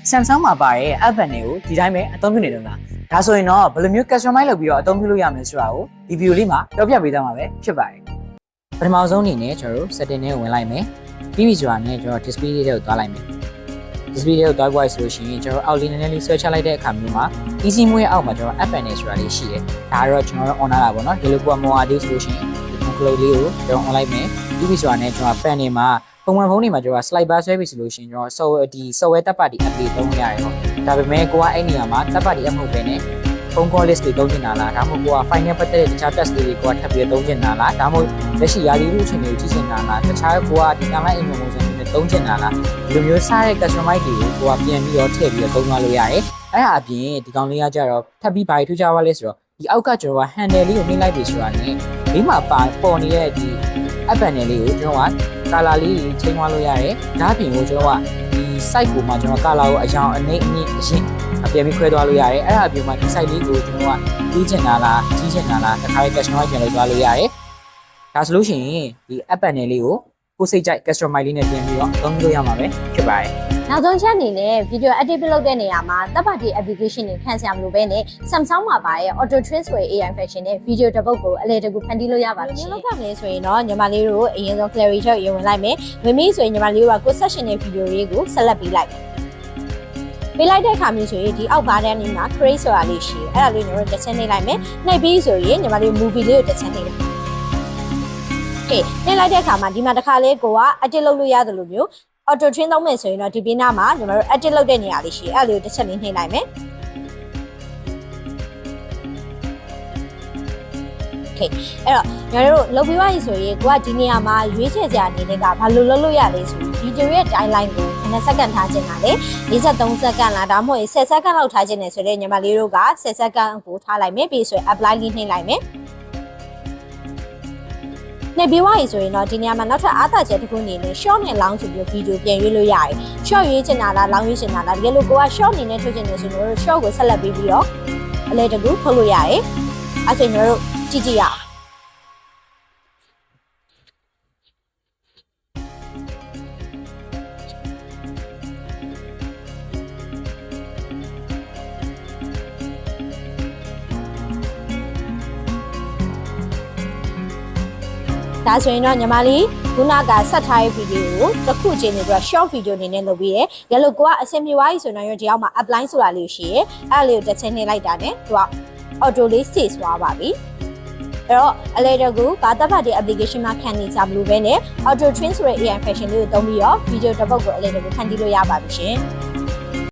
Samsung မှာပါတဲ့ app တွေကိုဒီတိုင်းပဲအသုံးပြုနေတော့လားဒါဆိုရင်တော့ဘယ်လိုမျိုး customize လုပ်ပြီးတော့အသုံးပြုလို့ရမလဲဆိုတာကိုဒီ video လေးမှာပြောပြပေးသွားမှာပဲဖြစ်ပါတယ်ပထမဆုံးအနေနဲ့ကျွန်တော်တို့ setting နဲ့ဝင်လိုက်မယ်ပြီးပြီဆိုတာနဲ့ကျွန်တော် display လေးတွေကိုသွားလိုက်မယ် display လေးကိုသွားပွားဆိုလို့ရှိရင်ကျွန်တော်အောက်လေးနည်းနည်းလေးဆွဲချလိုက်တဲ့အခါမျိုးမှာ easy mode ရဲ့အောက်မှာကျွန်တော် app နဲ့ဆိုတာလေးရှိတယ်ဒါကတော့ကျွန်တော် on လာတာပေါ့နော်ဒီလိုကမော်အားလေးဆိုလို့ရှိရင်ဒီ cloud လေးကိုကျွန်တော် on လိုက်မယ်ပြီးပြီဆိုတာနဲ့ကျွန်တော် pen တွေမှာပုံမှန်ဖုန်းတွေမှာကျွန်တော် slide bar ဆွဲပြီးဆိုလို့ရှိရင်ကျွန်တော် software တပ်ပတ်ဒီ app တွေသုံးရတယ်ပေါ့ဒါပေမဲ့ကိုကအဲ့နေရာမှာတပ်ပတ်ဒီ app မဟုတ်ဘဲနဲ့ phone call list တွေသုံးနေတာလားဒါမှမဟုတ်ကိုက final ပတ်သက်တဲ့တခြား task တွေကိုထပ်ပြီးသုံးနေတာလားဒါမှမဟုတ်လက်ရှိရာသီဥတုအချိန်တွေကိုကြည့်နေတာလားတခြားကိုကဒီ online information တွေသုံးနေတာလားဒီလိုမျိုးစားတဲ့ customize တွေကိုကိုကပြန်ပြီးတော့ထည့်ပြီးတော့သုံးသွားလို့ရတယ်အဲ့ဒါအပြင်ဒီကောင်လေးကကြတော့ထပ်ပြီးဘာတွေထူးခြားပါလဲဆိုတော့ဒီအောက်ကကျွန်တော်က handle လေးကိုနှိမ့်လိုက်ပြီဆိုတာနဲ့ဒီမှာပေါ်နေတဲ့ဒီ app panel လေးကိုကျွန်တော်က color လေးချိန်သွားလို့ရတယ်ဒါအပြင်ကိုကျွန်တော်ကဒီ site ကိုမှကျွန်တော် color ကိုအရောင်အနှိမ့်အမြင့်အရင်ပြန်ပြီးခွဲသွားလို့ရတယ်အဲ့ဒါအပြင်မှာဒီ site လေးကိုကျွန်တော်ကပြီးချင်တာလားကြီးချင်တာလားတစ်ခါလေး customize ပြန်လုပ်သွားလို့ရတယ်ဒါဆိုလို့ရှိရင်ဒီ app panel လေးကိုကိုစိတ်ကြိုက် customize လေးနဲ့ပြန်ပြီးတော့သုံးလို့ရမှာပဲဖြစ်ပါတယ်နောက်ဆုံးချက်အနေနဲ့ video edit လုပ်တဲ့နေရာမှာတပ်ပါတီ application တွေခံစရာမလိုဘဲနဲ့ Samsung မှာပါတဲ့ Auto Transfer AI function နဲ့ video တစ်ပုဒ်ကိုအလဲတကူဖန်တီးလို့ရပါတယ်။ဒီလိုလုပ်ရမလဲဆိုရင်တော့ညီမလေးတို့အရင်ဆုံး clarity ချုပ်ရင်ဝင်လိုက်မယ်။ဝင်ပြီးဆိုရင်ညီမလေးတို့ကကို section နဲ့ video တွေကို select ပေးလိုက်မယ်။ပေးလိုက်တဲ့အခါမျိုးဆိုရင်ဒီအောက်ဘားတန်းလေးမှာ create ဆိုတာလေးရှိတယ်။အဲ့ဒါလေးညီမတို့တစ်ချက်နှိပ်လိုက်မယ်။နှိပ်ပြီးဆိုရင်ညီမလေး movie လေးကိုတစ်ချက်နှိပ်လိုက်။ Okay နှိပ်လိုက်တဲ့အခါမှာဒီမှာတစ်ခါလေးကိုက edit လုပ်လို့ရတယ်လို့မျိုးauto train သုံးမယ်ဆိုရင်တော့ဒီဘေးနားမှာညီမတို့ edit လုပ်တဲ့နေရာလေးရှိအဲ့လိုတစ်ချက်လေးနှိပ်လိုက်မယ် Okay အဲ့တော့ညီမတို့လုပ်ပြီးသွားပြီဆိုရင်ကိုကဒီနေရာမှာရွေးချယ်စရာအနေနဲ့ကဘာလို့လုပ်လို့ရလဲဆိုဗီဒီယိုရဲ့ timeline ကို9စက္ကန့်ထားခြင်းတာလေ53စက္ကန့်လားဒါမှမဟုတ်10စက္ကန့်လောက်ထားခြင်းနဲ့ဆိုတော့ညီမလေးတို့က10စက္ကန့်ကိုထားလိုက်မယ်ပြီးဆိုရင် apply လေးနှိပ်လိုက်မယ်နေပြီးွားရဆိုရင်တော့ဒီနေရာမှာနောက်ထပ်အားသာချက်တစ်ခုအနေနဲ့ short နဲ့ long ဆိုပြီးဗီဒီယိုပြန်ရွေးလို့ရတယ်။ short ရွေးချင်တာလား long ရွေးချင်တာလားတကယ်လို့ကိုက short အနေနဲ့ထုတ်ချင်တယ်ဆိုရင်တို့ short ကိုဆက်လက်ပြီးတော့အလဲတကူထုတ်လို့ရတယ်။အဲ့ဒါကျွန်တော်တို့ကြည့်ကြည့်ရအောင်။ဒါဆိုရင်တော့ညီမလေးခုနကဆက်ထားတဲ့ဗီဒီယိုကိုတစ်ခုချင်းနေပြီးတော့ short video အနေနဲ့လုပ်ပြီးရယ်။ဒါလို့ကိုကအဆင်ပြေသွားပြီဆိုတော့ဒီအောက်မှာ apply ဆိုတာလေးရှိရယ်။အဲ့ဒါလေးကိုတစ်ချက်နှိပ်လိုက်တာနဲ့သူက auto လေး save သွားပါပြီ။အဲ့တော့အလဲတကူဘာတပ်ဖတ်တဲ့ application မှာခံနေကြမလို့ပဲနဲ့ auto train ဆိုတဲ့ AI function လေးကိုသုံးပြီးတော့ video တစ်ပုဒ်ကိုအလဲတကူဖန်တီးလို့ရပါပြီရှင်။